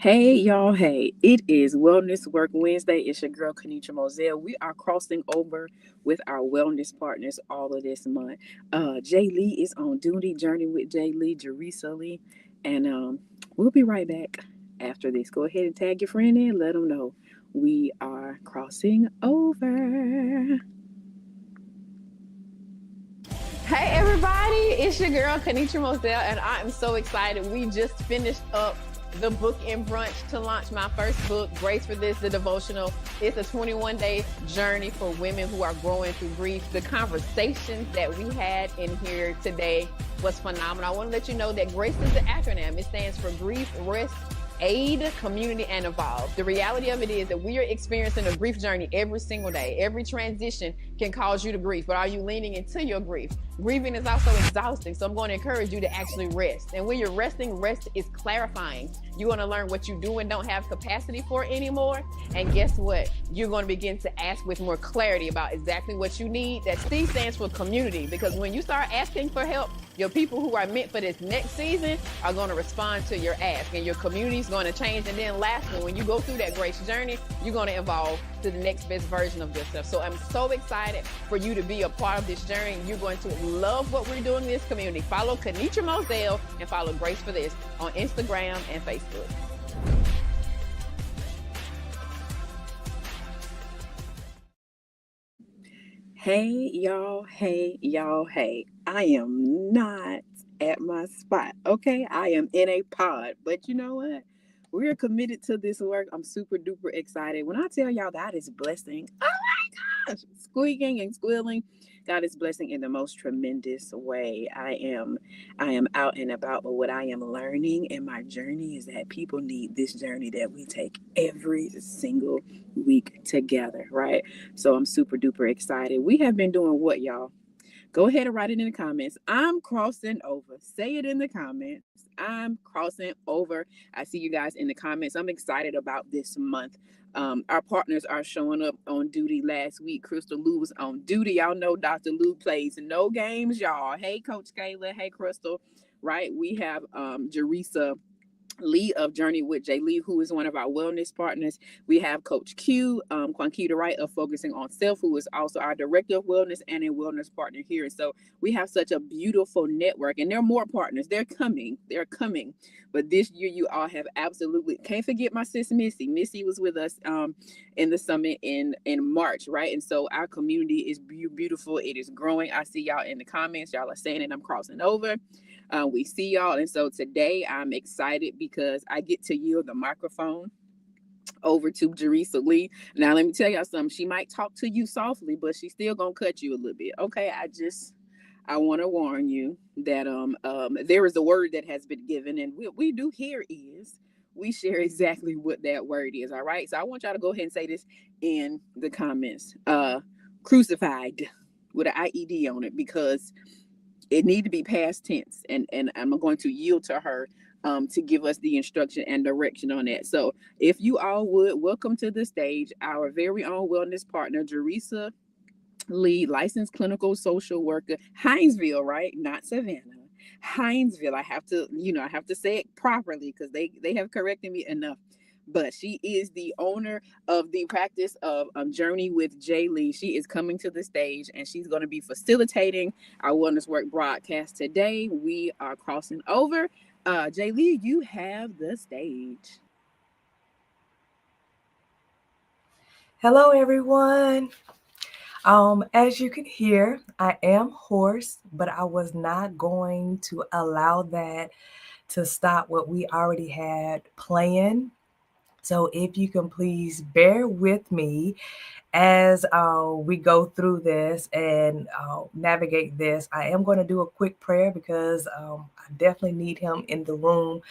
Hey y'all, hey, it is Wellness Work Wednesday. It's your girl Kenitra Moselle. We are crossing over with our wellness partners all of this month. Jay Lee is on duty, Journey with Jay Lee, Jerecia Lee, and we'll be right back after this. Go ahead and tag your friend in, let them know we are crossing over. Hey everybody, it's your girl Kenitra Moselle, and I am so excited. We just finished up the book and brunch to launch my first book, Grace for This, the devotional. It's a 21-day journey for women who are growing through grief. The conversations that we had in here today was phenomenal. I want to let you know that GRACE is the acronym. It stands for Grief, Rest, Aid, Community, and Evolve. The reality of it is that we are experiencing a grief journey every single day. Every transition can cause you to grief, but are you leaning into your grief? Grieving is also exhausting, so I'm going to encourage you to actually rest. And when you're resting, rest is clarifying. You're going to learn what you do and don't have capacity for anymore. And guess what? You're going to begin to ask with more clarity about exactly what you need. That C stands for community, because when you start asking for help, your people who are meant for this next season are going to respond to your ask, and your community is going to change. And then lastly, when you go through that grace journey, you're going to evolve to the next best version of yourself. So I'm so excited for you to be a part of this journey. You're going to love what we're doing in this community. Follow Kenitra Moselle and follow Grace for This on Instagram and Facebook. Hey y'all, hey y'all, hey. I am not at my spot, okay? I am in a pod, but you know what? We're committed to this work. I'm super duper excited. When I tell y'all God is blessing, oh my gosh, squeaking and squealing. God is blessing in the most tremendous way. I am out and about, but what I am learning in my journey is that people need this journey that we take every single week together, right? So I'm super duper excited. We have been doing what, y'all? Go ahead and write it in the comments. I'm crossing over. Say it in the comments. I'm crossing over. I see you guys in the comments. I'm excited about this month. Our partners are showing up on duty last week. Crystal Lou was on duty. Y'all know Dr. Lou plays no games, y'all. Hey, Coach Kayla. Hey, Crystal. Right? We have Jerecia Lee of Journey with Jay Lee, who is one of our wellness partners. We have Coach Q, Quanquita Wright of Focusing on Self, who is also our director of wellness and a wellness partner here. And so we have such a beautiful network, and there are more partners. They're coming. They're coming. But this year, you all have absolutely can't forget my sis Missy. Missy was with us in the summit in March, right? And so our community is beautiful. It is growing. I see y'all in the comments. Y'all are saying it. I'm crossing over. We see y'all. And so today I'm excited because I get to yield the microphone over to Jerecia Lee. Now, let me tell y'all something. She might talk to you softly, but she's still going to cut you a little bit. Okay. I want to warn you that there is a word that has been given, and we do here is we share exactly what that word is. All right. So I want y'all to go ahead and say this in the comments. Crucified with an IED on it, because it need to be past tense, and I'm going to yield to her to give us the instruction and direction on that. So if you all would welcome to the stage our very own wellness partner, Jerecia Lee, licensed clinical social worker, Hinesville, right? Not Savannah. Hinesville. I have to say it properly because they have corrected me enough. But she is the owner of the practice of Journey with Jay Lee. She is coming to the stage, and she's going to be facilitating our Wellness Work broadcast today. We are crossing over. Jay Lee, you have the stage. Hello, everyone. As you can hear, I am hoarse, but I was not going to allow that to stop what we already had planned. So if you can please bear with me as we go through this and navigate this. I am going to do a quick prayer because I definitely need him in the room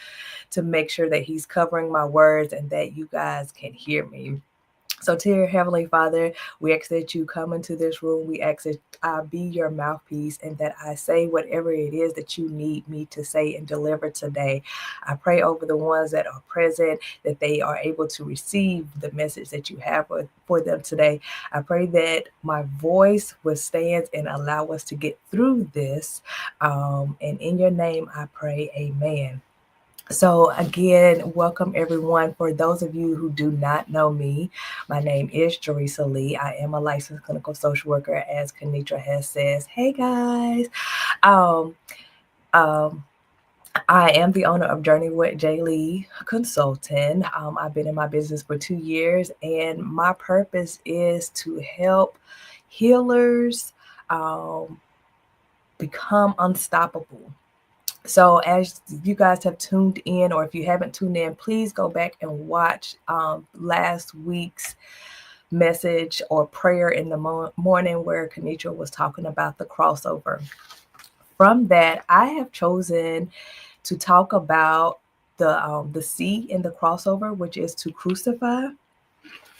to make sure that he's covering my words and that you guys can hear me. So, dear Heavenly Father, we ask that you come into this room. We ask that I be your mouthpiece and that I say whatever it is that you need me to say and deliver today. I pray over the ones that are present, that they are able to receive the message that you have for them today. I pray that my voice withstands and allow us to get through this. And in your name, I pray, amen. So, again, welcome everyone. For those of you who do not know me, my name is Jerecia Lee. I am a licensed clinical social worker, as Kenitra has says. Hey guys. Um, um, I am the owner of Journey with J. Lee Consulting. I've been in my business for 2 years, and my purpose is to help healers um, become unstoppable. So, as you guys have tuned in, or if you haven't tuned in, please go back and watch last week's message or prayer in the morning where Kenitra was talking about the crossover. From that, I have chosen to talk about the C in the crossover, which is to crucify.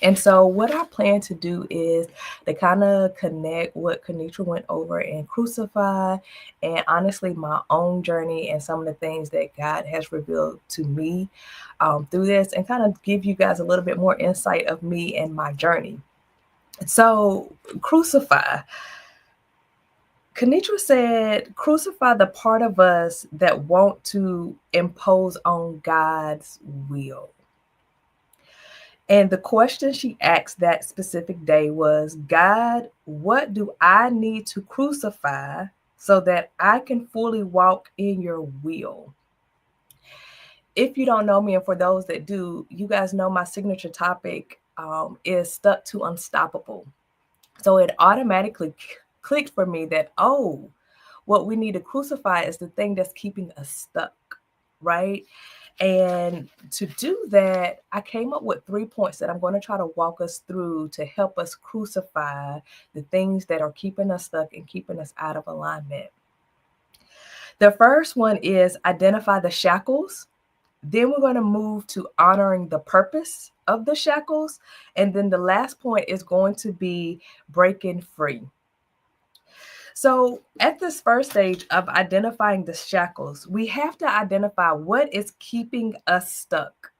And so, what I plan to do is to kind of connect what Kenitra went over and crucify, and honestly, my own journey and some of the things that God has revealed to me through this, and kind of give you guys a little bit more insight of me and my journey. So, crucify. Kenitra said, crucify the part of us that want to impose on God's will. And the question she asked that specific day was, God, what do I need to crucify so that I can fully walk in your will? If you don't know me, and for those that do, you guys know my signature topic is stuck to unstoppable. So it automatically clicked for me that, oh, what we need to crucify is the thing that's keeping us stuck, right? And to do that, I came up with 3 points that I'm going to try to walk us through to help us crucify the things that are keeping us stuck and keeping us out of alignment. The first one is identify the shackles. Then we're going to move to honoring the purpose of the shackles. And then the last point is going to be breaking free. So, at this first stage of identifying the shackles, we have to identify what is keeping us stuck.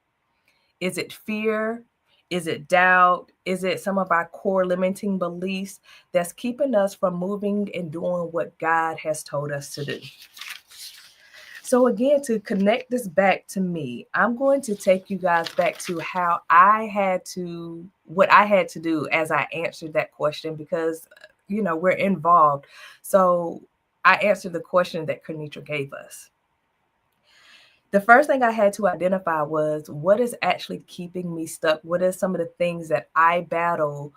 Is it fear? Is it doubt? Is it some of our core limiting beliefs that's keeping us from moving and doing what God has told us to do? So, again, to connect this back to me, I'm going to take you guys back to what I had to do as I answered that question, because, we're involved. So, I answered the question that Kenitra gave us. The first thing I had to identify was, what is actually keeping me stuck? What are some of the things that I battle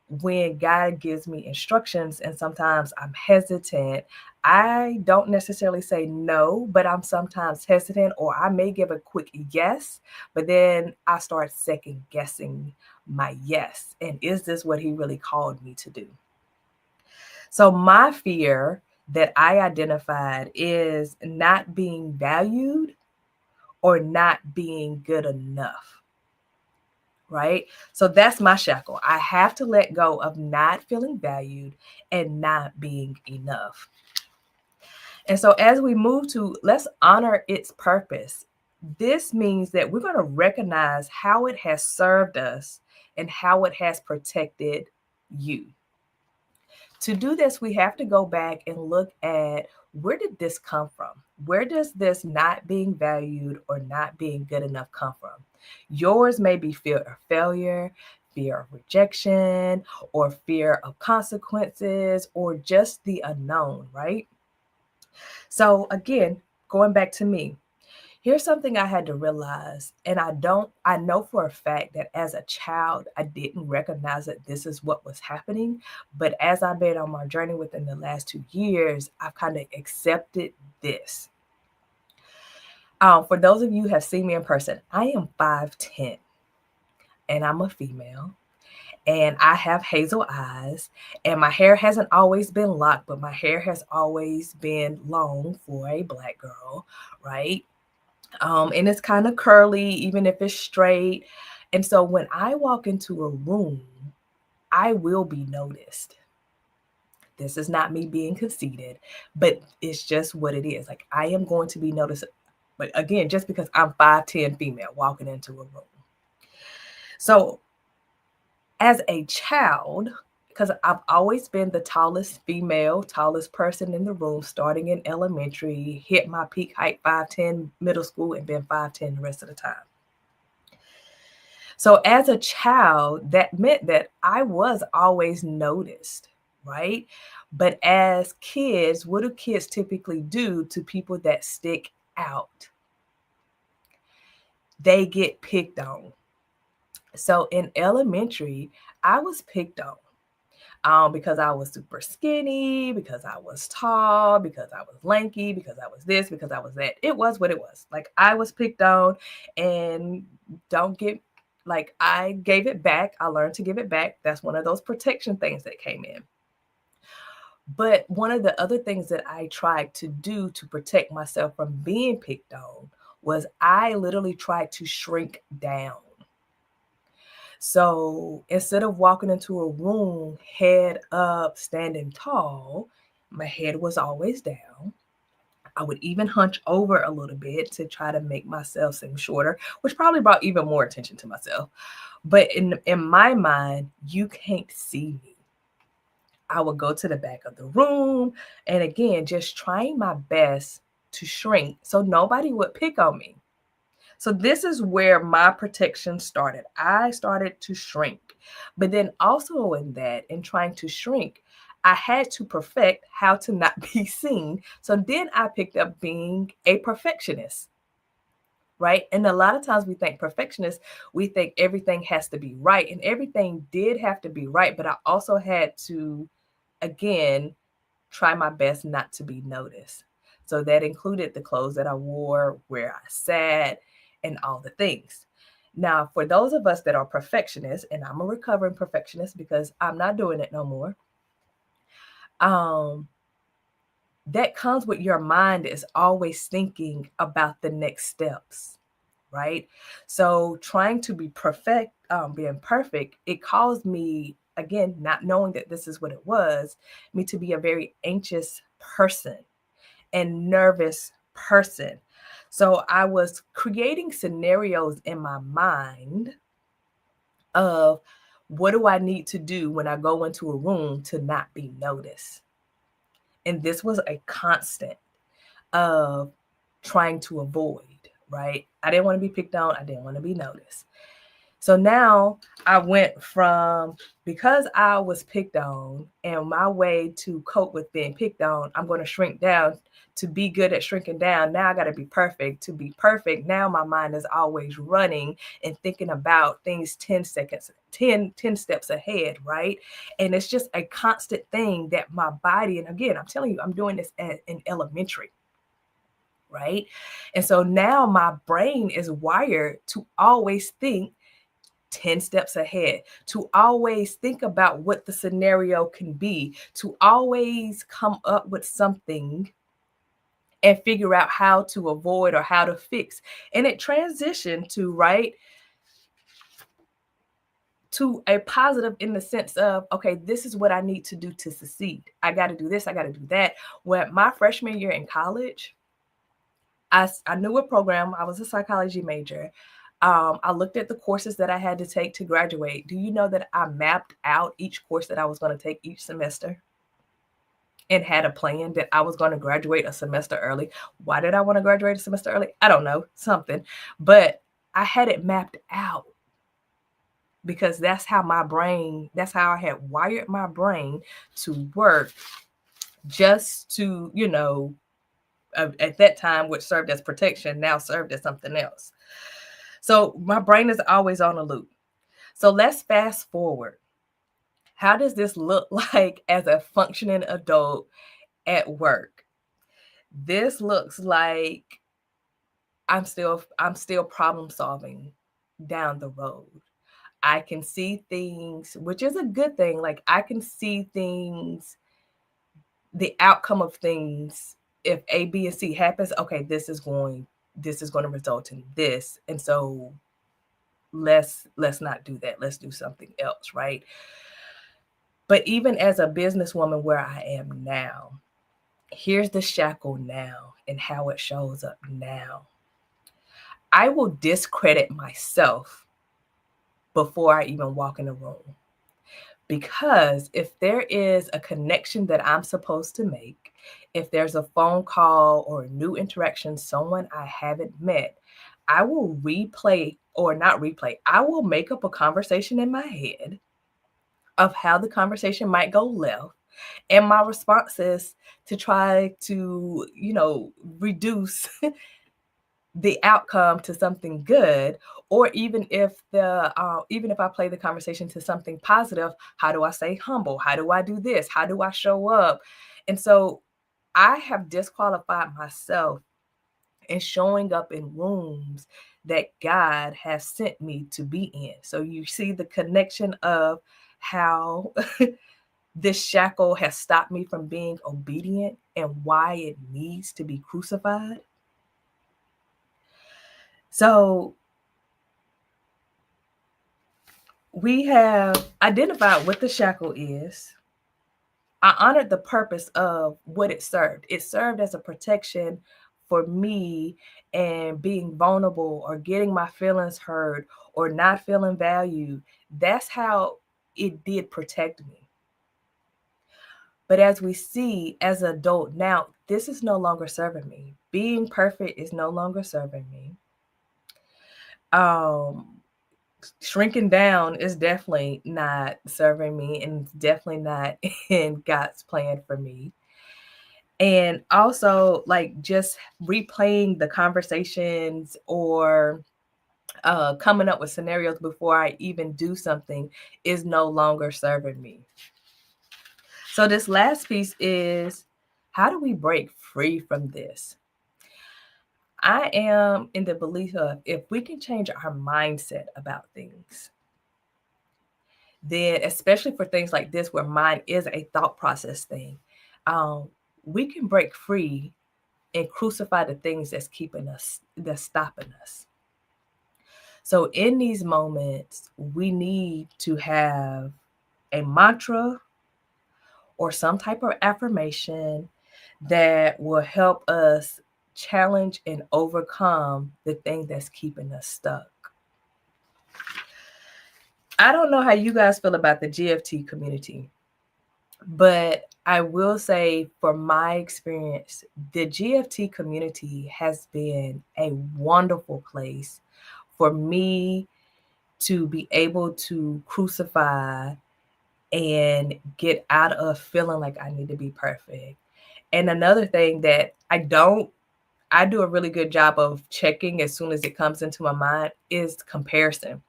when God gives me instructions, and sometimes I'm hesitant? I don't necessarily say no, but I'm sometimes hesitant, or I may give a quick yes, but then I start second guessing my yes. And is this what he really called me to do? So my fear that I identified is not being valued or not being good enough. Right? So that's my shackle. I have to let go of not feeling valued and not being enough. And so as we move to, let's honor its purpose. This means that we're going to recognize how it has served us and how it has protected you. To do this, we have to go back and look at, where did this come from? Where does this not being valued or not being good enough come from? Yours may be fear of failure, fear of rejection, or fear of consequences, or just the unknown, right? So again, going back to me, here's something I had to realize, and I know for a fact that as a child, I didn't recognize that this is what was happening. But as I've been on my journey within the last 2 years, I've kind of accepted this. For those of you who have seen me in person, I am 5'10", and I'm a female, and I have hazel eyes, and my hair hasn't always been locked, but my hair has always been long for a Black girl, right? And it's kind of curly, even if it's straight. And so when I walk into a room, I will be noticed. This is not me being conceited, but it's just what it is. Like, I am going to be noticed. But again, just because I'm 5'10" female walking into a room. So as a child, because I've always been the tallest female, tallest person in the room, starting in elementary, hit my peak height 5'10", middle school, and been 5'10" the rest of the time. So as a child, that meant that I was always noticed, right? But as kids, what do kids typically do to people that stick out? They get picked on. So in elementary, I was picked on. Because I was super skinny, because I was tall, because I was lanky, because I was this, because I was that. It was what it was. Like, I was picked on, and don't get, like, I gave it back. I learned to give it back. That's one of those protection things that came in. But one of the other things that I tried to do to protect myself from being picked on was I literally tried to shrink down. So instead of walking into a room head up, standing tall, my head was always down. I would even hunch over a little bit to try to make myself seem shorter, which probably brought even more attention to myself. But in my mind, you can't see me. I would go to the back of the room, and again, just trying my best to shrink so nobody would pick on me. So this is where my protection started. I started to shrink. But then also in trying to shrink, I had to perfect how to not be seen. So then I picked up being a perfectionist, right? And a lot of times we think perfectionist, we think everything has to be right. And everything did have to be right. But I also had to, again, try my best not to be noticed. So that included the clothes that I wore, where I sat, and all the things. Now, for those of us that are perfectionists, and I'm a recovering perfectionist because I'm not doing it no more, that comes with your mind is always thinking about the next steps, right? So trying to be being perfect, it caused me, again, not knowing that this is what it was, me to be a very anxious person and nervous person. So I was creating scenarios in my mind of what do I need to do when I go into a room to not be noticed. And this was a constant of trying to avoid, right? I didn't want to be picked on. I didn't want to be noticed. So now I went from, because I was picked on, and my way to cope with being picked on, I'm going to shrink down. To be good at shrinking down, now I got to be perfect. To be perfect, now my mind is always running and thinking about things 10 steps ahead, right? And it's just a constant thing that my body, and again, I'm telling you, I'm doing this in elementary, right? And so now my brain is wired to always think 10 steps ahead, to always think about what the scenario can be, to always come up with something and figure out how to avoid or how to fix. And it transitioned to, right, to a positive in the sense of, okay, this is what I need to do to succeed. I got to do this, I got to do that. When my freshman year in college, I knew a program. I was a psychology major. I looked at the courses that I had to take to graduate. Do you know that I mapped out each course that I was going to take each semester and had a plan that I was going to graduate a semester early? Why did I want to graduate a semester early? I don't know, something. But I had it mapped out because that's how I had wired my brain to work, just to, at that time, which served as protection, now served as something else. So my brain is always on a loop. So let's fast forward. How does this look like as a functioning adult at work? This looks like I'm still problem solving down the road. I can see things, which is a good thing. Like, I can see things, the outcome of things. If A, B, and C happens, okay, this is going to result in this. And so let's not do that. Let's do something else, right? But even as a businesswoman where I am now, here's the shackle now and how it shows up now. I will discredit myself before I even walk in the room. Because if there is a connection that I'm supposed to make, if there's a phone call or a new interaction, someone I haven't met, I will replay or not replay, I will make up a conversation in my head of how the conversation might go left. And my response is to try to, reduce the outcome to something good. Or even if I play the conversation to something positive, how do I stay humble? How do I do this? How do I show up? And so I have disqualified myself in showing up in rooms that God has sent me to be in. So you see the connection of how this shackle has stopped me from being obedient and why it needs to be crucified. So we have identified what the shackle is. I honored the purpose of what it served. It served as a protection for me and being vulnerable or getting my feelings heard or not feeling valued. That's how it did protect me. But as we see as an adult now, this is no longer serving me. Being perfect is no longer serving me. Shrinking down is definitely not serving me and definitely not in God's plan for me. And also, like, just replaying the conversations or coming up with scenarios before I even do something is no longer serving me. So this last piece is, how do we break free from this? I am in the belief of, if we can change our mindset about things, then especially for things like this where mind is a thought process thing, we can break free and crucify the things that's stopping us. So in these moments, we need to have a mantra or some type of affirmation that will help us challenge and overcome the thing that's keeping us stuck. I don't know how you guys feel about the GFT community, but I will say, for my experience, the GFT community has been a wonderful place for me to be able to crucify and get out of feeling like I need to be perfect. And another thing that I do a really good job of checking as soon as it comes into my mind is comparison.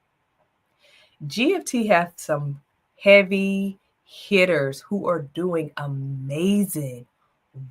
GFT has some heavy hitters who are doing amazing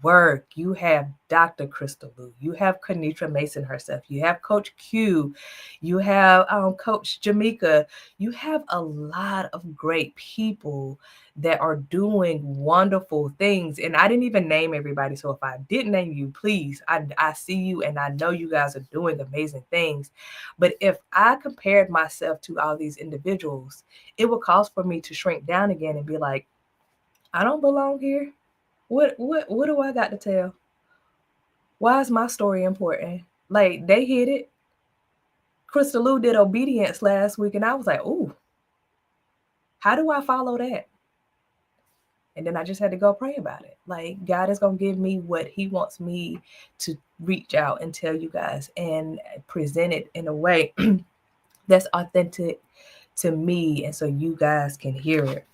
work. You have Dr. Crystal Lou, you have Kenitra Mason herself, you have Coach Q, you have Coach Jamaica. You have a lot of great people that are doing wonderful things. And I didn't even name everybody. So if I didn't name you, please, I see you and I know you guys are doing amazing things. But if I compared myself to all these individuals, it would cause for me to shrink down again and be like, I don't belong here. What do I got to tell? Why is my story important? Like, they hit it. Crystal Lou did obedience last week, and I was like, ooh, how do I follow that? And then I just had to go pray about it. Like, God is going to give me what he wants me to reach out and tell you guys and present it in a way that's authentic to me, and so you guys can hear it.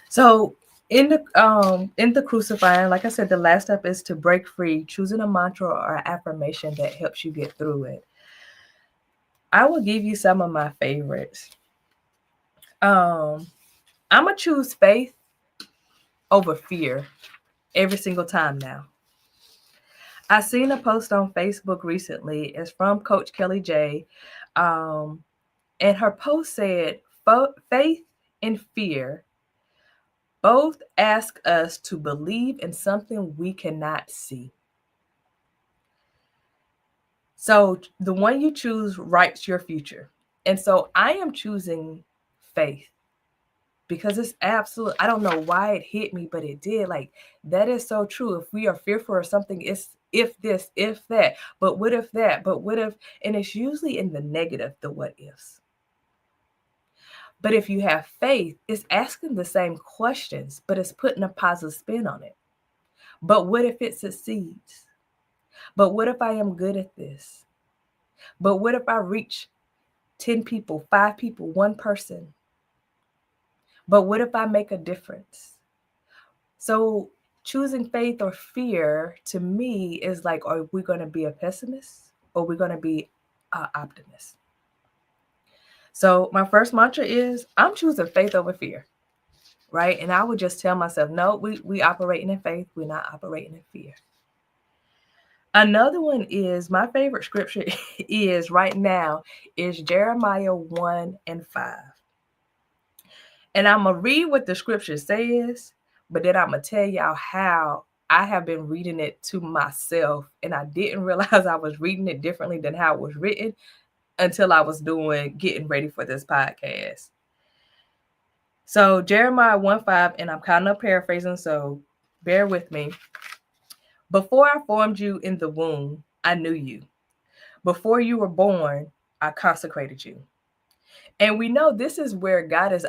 So in the crucifying, like I said, the last step is to break free, choosing a mantra or affirmation that helps you get through it. I will give you some of my favorites. I'm gonna choose faith over fear every single time now. I seen a post on Facebook recently. It's from Coach Kelly J. And her post said, faith and fear both ask us to believe in something we cannot see. So the one you choose writes your future. And so I am choosing faith because it's absolute. I don't know why it hit me, but it did. Like, that is so true. If we are fearful of something, it's if this, if that, but what if that, but what if, and it's usually in the negative, the what ifs. But if you have faith, it's asking the same questions, but it's putting a positive spin on it. But what if it succeeds? But what if I am good at this? But what if I reach 10 people, 5 people, one person? But what if I make a difference? So choosing faith or fear to me is like, are we going to be a pessimist or are we going to be an optimist? So my first mantra is I'm choosing faith over fear, right? And I would just tell myself, no, we operating in faith. We're not operating in fear. Another one is my favorite scripture is right now is Jeremiah 1 and 5. And I'm going to read what the scripture says, but then I'm going to tell y'all how I have been reading it to myself. And I didn't realize I was reading it differently than how it was written until I was getting ready for this podcast. So Jeremiah 1:5, and I'm kind of paraphrasing, so bear with me. Before I formed you in the womb, I knew you. Before you were born, I consecrated you. And we know this is where God is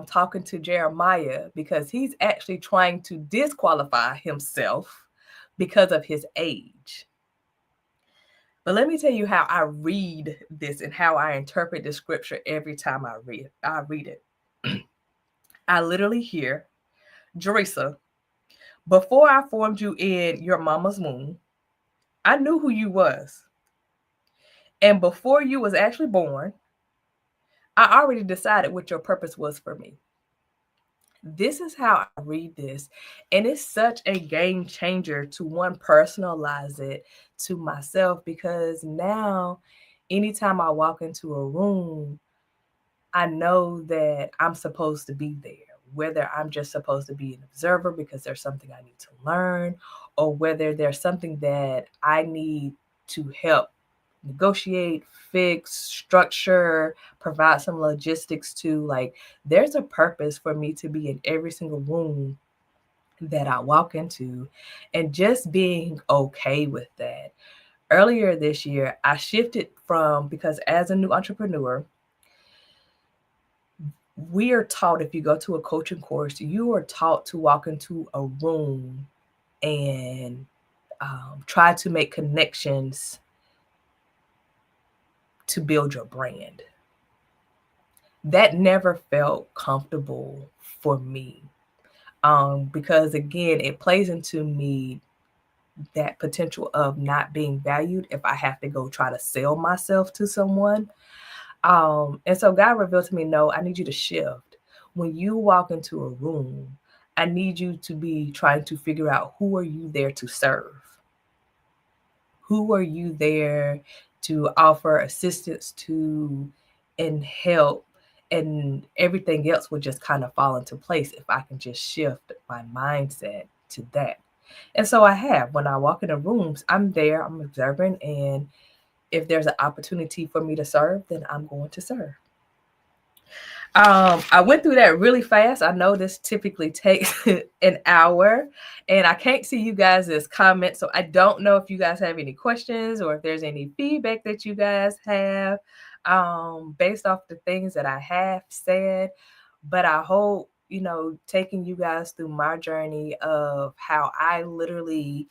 talking to Jeremiah because he's actually trying to disqualify himself because of his age. But let me tell you how I read this and how I interpret the scripture every time I read it. I literally hear, Jerecia, before I formed you in your mama's womb, I knew who you was. And before you was actually born, I already decided what your purpose was for me. This is how I read this. And it's such a game changer to one personalize it to myself because now, anytime I walk into a room, I know that I'm supposed to be there, whether I'm just supposed to be an observer because there's something I need to learn, or whether there's something that I need to help negotiate, fix, structure, provide some logistics to. Like, there's a purpose for me to be in every single room that I walk into, and just being okay with that. Earlier this year, I shifted from because as a new entrepreneur, we are taught if you go to a coaching course, you are taught to walk into a room and try to make connections to build your brand. That never felt comfortable for me because, again, it plays into me that potential of not being valued if I have to go try to sell myself to someone. And so God revealed to me, no, I need you to shift. When you walk into a room, I need you to be trying to figure out who are you there to serve? Who are you there to offer assistance to and help? And everything else would just kind of fall into place if I can just shift my mindset to that. And so I have. When I walk into rooms, I'm there, I'm observing, and if there's an opportunity for me to serve, then I'm going to serve. I went through that really fast. I know this typically takes an hour, and I can't see you guys' comments, so I don't know if you guys have any questions or if there's any feedback that you guys have based off the things that I have said. But I hope, taking you guys through my journey of how I literally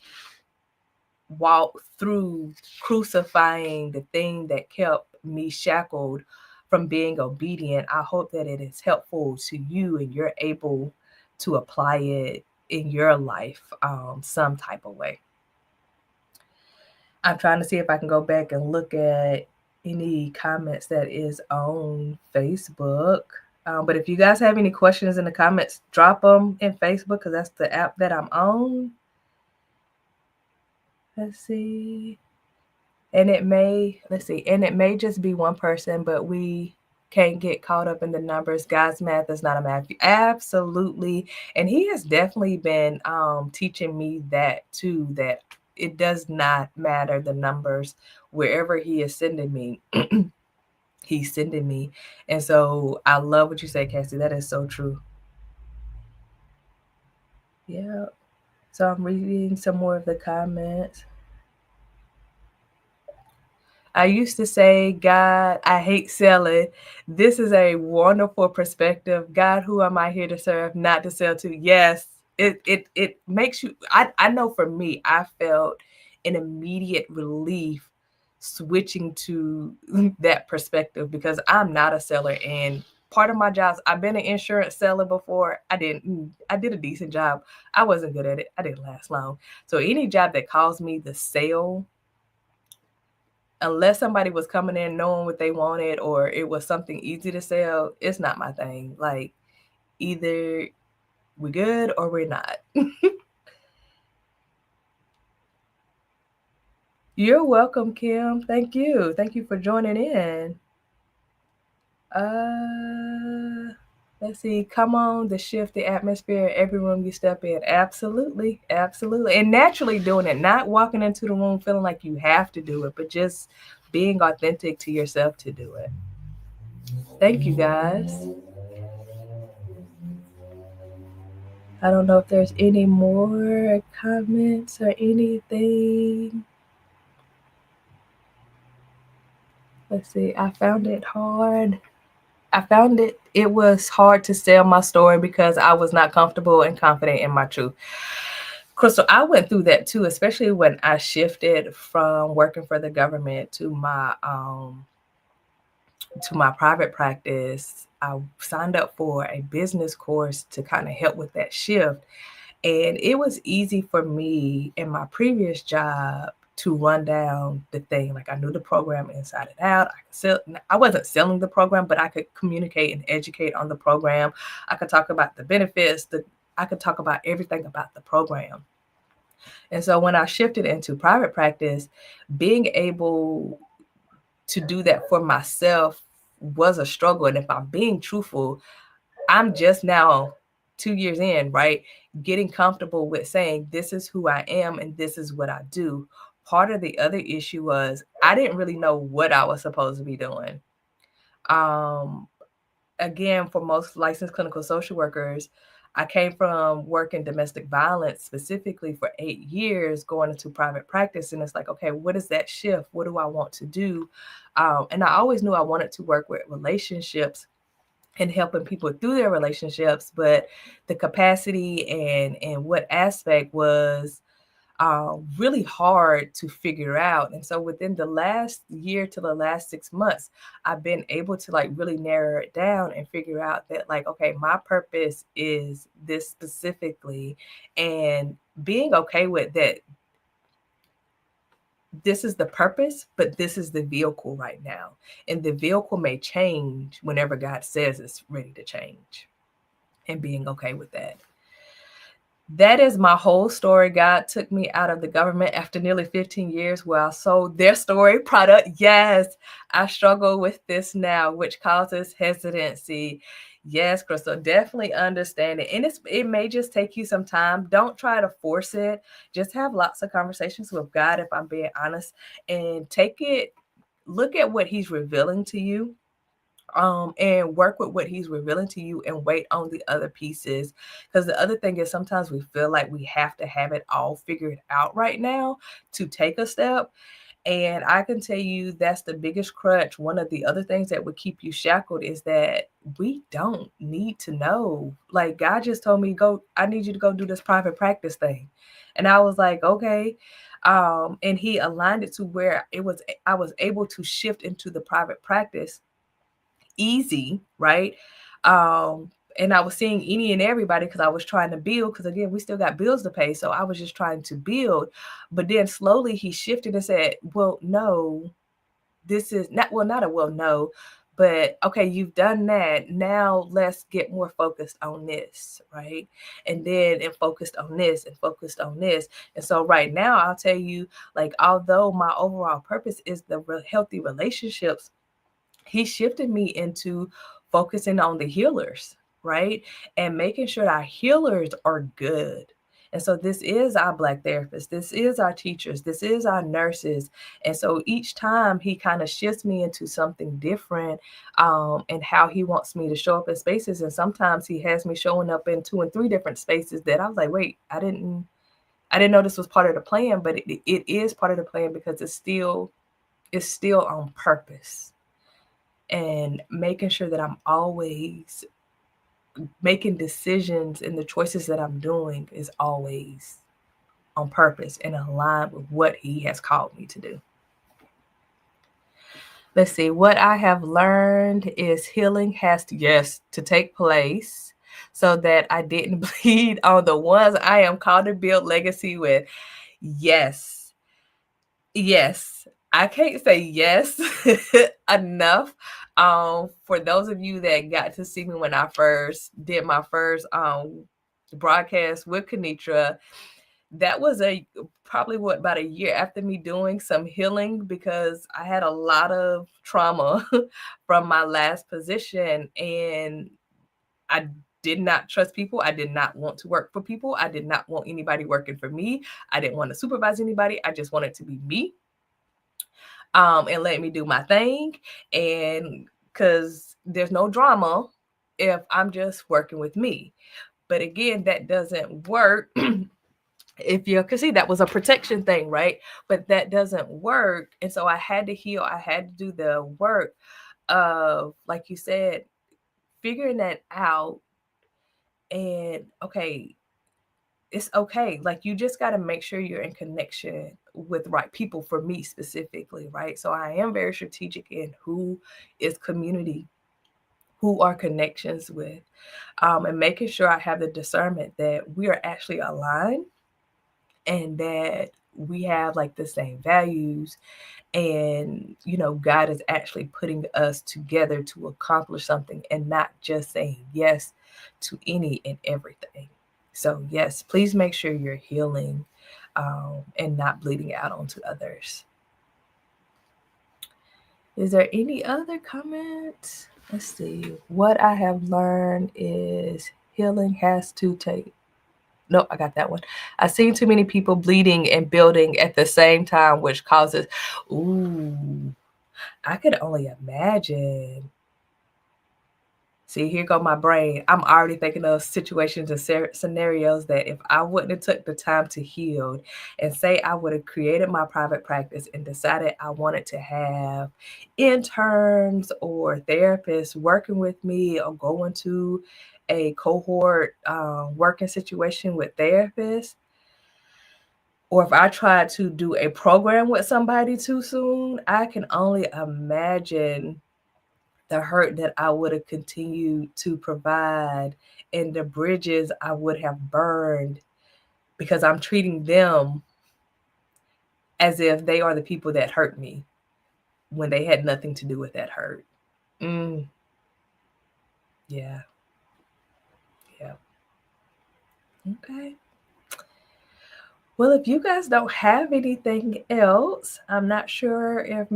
walked through crucifying the thing that kept me shackled from being obedient. I hope that it is helpful to you and you're able to apply it in your life some type of way. I'm trying to see if I can go back and look at any comments that is on Facebook. But if you guys have any questions in the comments, drop them in Facebook because that's the app that I'm on. Let's see. And it may just be one person, but we can't get caught up in the numbers. God's math is not a math. Absolutely. And he has definitely been teaching me that too, that it does not matter the numbers. Wherever he is sending me, he's sending me. And so I love what you say, Cassie. That is so true. Yeah. So I'm reading some more of the comments. I used to say, God, I hate selling. This is a wonderful perspective. God, who am I here to serve, not to sell to? Yes, it makes you. I know for me, I felt an immediate relief switching to that perspective because I'm not a seller, and part of my jobs, I've been an insurance seller before. I did a decent job. I wasn't good at it. I didn't last long. So any job that calls me the sale, unless somebody was coming in knowing what they wanted or it was something easy to sell, it's not my thing. Like, either we're good or we're not. You're welcome, Kim. Thank you. Thank you for joining in. Let's see. Come on, the shift, the atmosphere, every room you step in. Absolutely. Absolutely. And naturally doing it, not walking into the room feeling like you have to do it, but just being authentic to yourself to do it. Thank you, guys. I don't know if there's any more comments or anything. Let's see. I found it hard. It was hard to sell my story because I was not comfortable and confident in my truth. Crystal, I went through that too, especially when I shifted from working for the government to my private practice. I signed up for a business course to kind of help with that shift. And it was easy for me in my previous job to run down the thing. Like, I knew the program inside and out. I wasn't selling the program, but I could communicate and educate on the program. I could talk about the benefits. I could talk about everything about the program. And so when I shifted into private practice, being able to do that for myself was a struggle. And if I'm being truthful, I'm just now 2 years in, right? Getting comfortable with saying, this is who I am and this is what I do. Part of the other issue was I didn't really know what I was supposed to be doing. Again, for most licensed clinical social workers, I came from working domestic violence specifically for 8 years, going into private practice. And it's like, okay, what is that shift? What do I want to do? And I always knew I wanted to work with relationships and helping people through their relationships, but the capacity and what aspect was really hard to figure out. And so within the last year to the last 6 months, I've been able to like really narrow it down and figure out that, like, okay, my purpose is this specifically, and being okay with that. This is the purpose, but this is the vehicle right now. And the vehicle may change whenever God says it's ready to change, and being okay with that. That is my whole story. God took me out of the government after nearly 15 years where I sold their story product. Yes, I struggle with this now, which causes hesitancy. Yes, Crystal, definitely understand it. And it may just take you some time. Don't try to force it. Just have lots of conversations with God, if I'm being honest, and look at what he's revealing to you. And work with what he's revealing to you and wait on the other pieces. Because the other thing is, sometimes we feel like we have to have it all figured out right now to take a step. And I can tell you that's the biggest crutch. One of the other things that would keep you shackled is that we don't need to know. Like, God just told me, I need you to go do this private practice thing. And I was like, okay. And he aligned it to where I was able to shift into the private practice easy, right? And I was seeing any and everybody because I was trying to build, because again, we still got bills to pay. So I was just trying to build. But then slowly he shifted and said, well, no, this is not, no, but okay, you've done that. Now let's get more focused on this, right? And focused on this and focused on this. And so right now, I'll tell you, like, although my overall purpose is the healthy relationships, he shifted me into focusing on the healers, right? And making sure our healers are good. And so this is our Black therapists. This is our teachers. This is our nurses. And so each time he kind of shifts me into something different, and how he wants me to show up in spaces. And sometimes he has me showing up in 2 and 3 different spaces that I was like, wait, I didn't know this was part of the plan, but it is part of the plan because it's still it's still on purpose, and making sure that I'm always making decisions, and the choices that I'm doing is always on purpose and aligned with what he has called me to do. Let's see, what I have learned is healing has to, yes, to take place so that I didn't bleed on the ones I am called to build legacy with. Yes. Yes. I can't say yes enough. For those of you that got to see me when I first did my first broadcast with Kenitra, that was a probably what about a year after me doing some healing, because I had a lot of trauma from my last position, and I did not trust people. I did not want to work for people. I did not want anybody working for me. I didn't want to supervise anybody. I just wanted to be me, and let me do my thing. And because there's no drama if I'm just working with me. But again, that doesn't work. If you can see, that was a protection thing, right? But that doesn't work. And so I had to heal. I had to do the work of, like you said, figuring that out. And okay, it's okay. Like, you just got to make sure you're in connection with the right people, for me specifically, right? So I am very strategic in who is community, who are connections with, and making sure I have the discernment that we are actually aligned, and that we have like the same values, and God is actually putting us together to accomplish something, and not just saying yes to any and everything. So yes, please make sure you're healing, and not bleeding out onto others. Is there any other comments? Let's see. What I have learned is healing has to take. No, I got that one. I've seen too many people bleeding and building at the same time, which causes. Ooh, I could only imagine. See, here go my brain. I'm already thinking of situations and scenarios that if I wouldn't have took the time to heal, and say I would have created my private practice and decided I wanted to have interns or therapists working with me, or going to a cohort working situation with therapists, or if I tried to do a program with somebody too soon, I can only imagine the hurt that I would have continued to provide, and the bridges I would have burned, because I'm treating them as if they are the people that hurt me when they had nothing to do with that hurt. Mm, yeah, yeah. Okay. Well, if you guys don't have anything else, I'm not sure if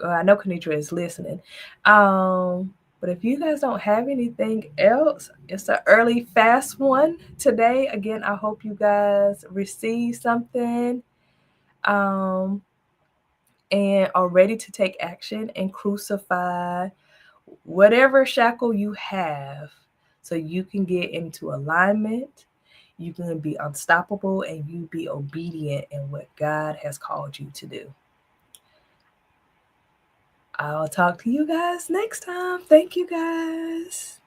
I know Kenitra is listening. But if you guys don't have anything else, it's an early fast one today. Again, I hope you guys receive something, um, and are ready to take action and crucify whatever shackle you have, so you can get into alignment, you can be unstoppable, and you be obedient in what God has called you to do. I'll talk to you guys next time. Thank you guys.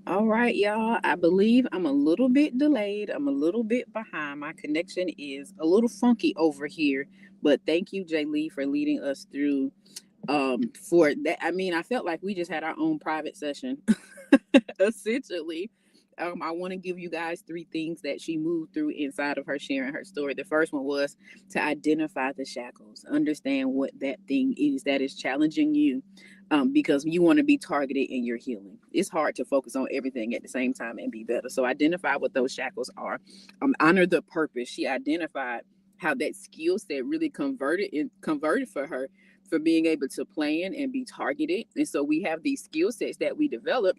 All right, y'all. I believe I'm a little bit delayed. I'm a little bit behind. My connection is a little funky over here. But thank you, Jay Lee, for leading us through for that. I mean, I felt like we just had our own private session. Essentially. I want to give you guys three things that she moved through inside of her sharing her story. The first one was to identify the shackles, understand what that thing is that is challenging you, because you want to be targeted in your healing. It's hard to focus on everything at the same time and be better. So identify what those shackles are. Honor the purpose. She identified how that skill set really converted for her, for being able to plan and be targeted. And so we have these skill sets that we develop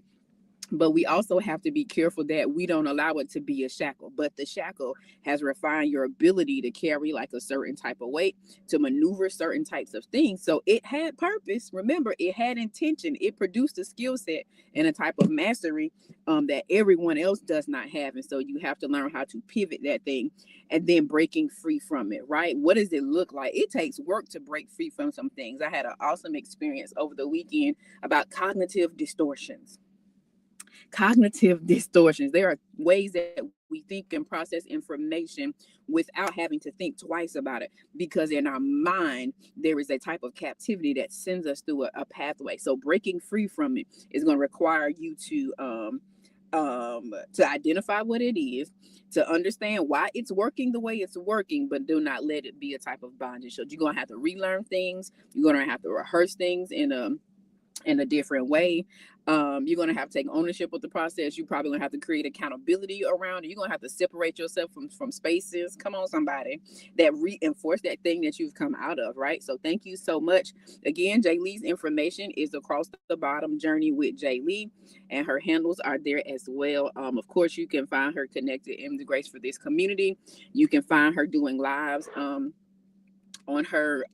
But we also have to be careful that we don't allow it to be a shackle. But the shackle has refined your ability to carry like a certain type of weight, to maneuver certain types of things. So it had purpose. Remember, it had intention. It produced a skill set and a type of mastery that everyone else does not have. And so you have to learn how to pivot that thing and then breaking free from it, right? What does it look like? It takes work to break free from some things. I had an awesome experience over the weekend about cognitive distortions. Cognitive distortions. There are ways that we think and process information without having to think twice about it, because in our mind there is a type of captivity that sends us through a pathway. So breaking free from it is going to require you to identify what it is, to understand why it's working the way it's working, but do not let it be a type of bondage. So you're going to have to relearn things. You're going to have to rehearse things in a different way. You're going to have to take ownership of the process. You're probably going to have to create accountability around it. You're going to have to separate yourself from spaces. Come on, somebody, that reinforce that thing that you've come out of, right? So thank you so much. Again, Jay Lee's information is across the bottom, Journey with Jay Lee, and her handles are there as well. Of course, you can find her connected in the Grace for This community. You can find her doing lives on her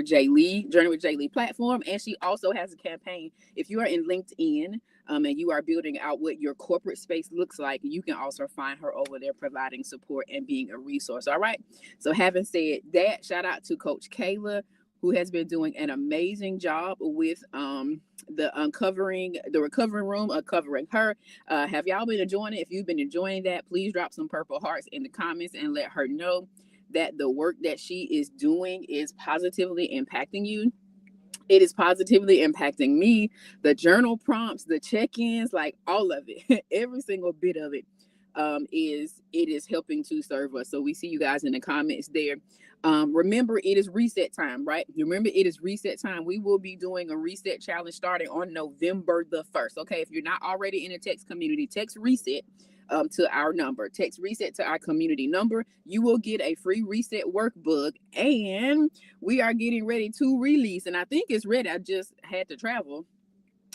Jay Lee Journey with Jay Lee platform. And she also has a campaign. If you are in LinkedIn and you are building out what your corporate space looks like, you can also find her over there providing support and being a resource. All right. So having said that, shout out to Coach Kayla, who has been doing an amazing job with the recovery room, uncovering her. Have y'all been enjoying it? If you've been enjoying that, please drop some purple hearts in the comments and let her know that the work that she is doing is positively impacting you. It is positively impacting me. The journal prompts, the check-ins, like all of it, every single bit of it is helping to serve us. So we see you guys in the comments there. Remember, it is reset time, right? Remember, it is reset time. We will be doing a reset challenge starting on November the 1st. Okay, if you're not already in a text community, text reset to our number. Text reset to our community number. You will get a free reset workbook, and we are getting ready to release, and I think it's ready. I just had to travel,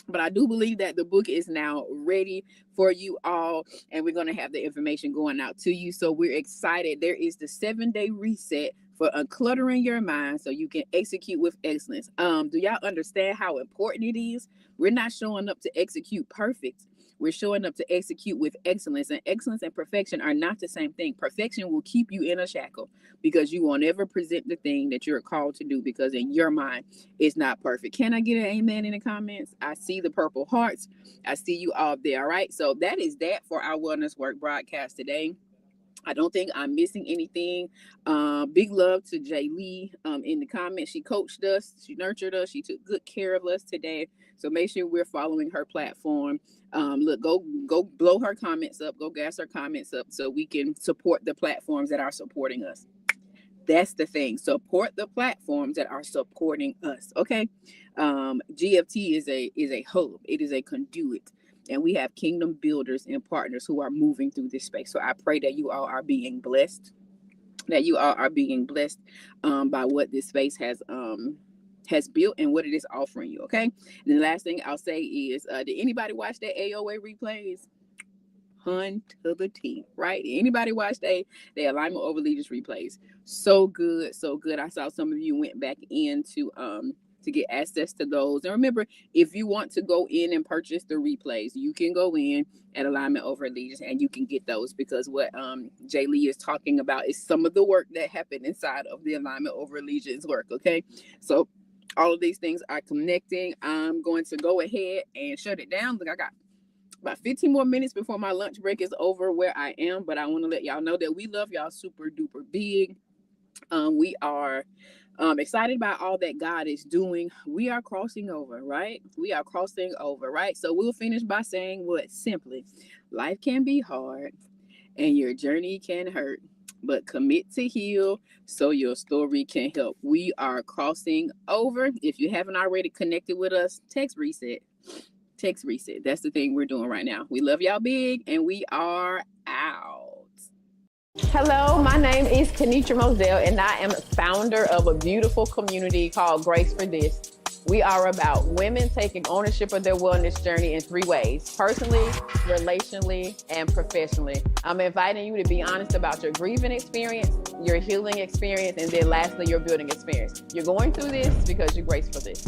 but I do believe that the book is now ready for you all, and we're going to have the information going out to you. So we're excited. There is the 7-day reset for uncluttering your mind so you can execute with excellence. Do y'all understand how important it is? We're not showing up to execute perfect. We're showing up to execute with excellence, and excellence and perfection are not the same thing. Perfection will keep you in a shackle because you won't ever present the thing that you're called to do, because in your mind it's not perfect. Can I get an amen in the comments? I see the purple hearts. I see you all there. All right. So that is that for our Wellness Work broadcast today. I don't think I'm missing anything. Big love to Jay Lee in the comments. She coached us. She nurtured us. She took good care of us today. So make sure we're following her platform. Look, go blow her comments up. Go gas her comments up so we can support the platforms that are supporting us. That's the thing. Support the platforms that are supporting us. Okay. GFT is a hub. It is a conduit. And we have kingdom builders and partners who are moving through this space. So I pray that you all are being blessed, by what this space has built and what it is offering you. Okay. And the last thing I'll say is, did anybody watch that AOA replays? Hun to the T, right? Did anybody watch the alignment over leaders replays? So good, so good. I saw some of you went back in to get access to those. And remember, if you want to go in and purchase the replays, you can go in at Alignment Over Allegiance and you can get those, because what Jay Lee is talking about is some of the work that happened inside of the Alignment Over Allegiance work. Okay. So all of these things are connecting. I'm going to go ahead and shut it down. Look, I got about 15 more minutes before my lunch break is over where I am, but I want to let y'all know that we love y'all super duper big. We are excited about all that God is doing. We are crossing over, right? We are crossing over, right? So we'll finish by saying what? Simply, life can be hard and your journey can hurt, but commit to heal so your story can help. We are crossing over. If you haven't already connected with us, text reset. Text reset. That's the thing we're doing right now. We love y'all big, and we are out. Hello, my name is Kenitra Moselle, and I am founder of a beautiful community called Grace for This. We are about women taking ownership of their wellness journey in 3 ways: personally, relationally, and professionally. I'm inviting you to be honest about your grieving experience, your healing experience, and then lastly, your building experience. You're going through this because you're graced for this.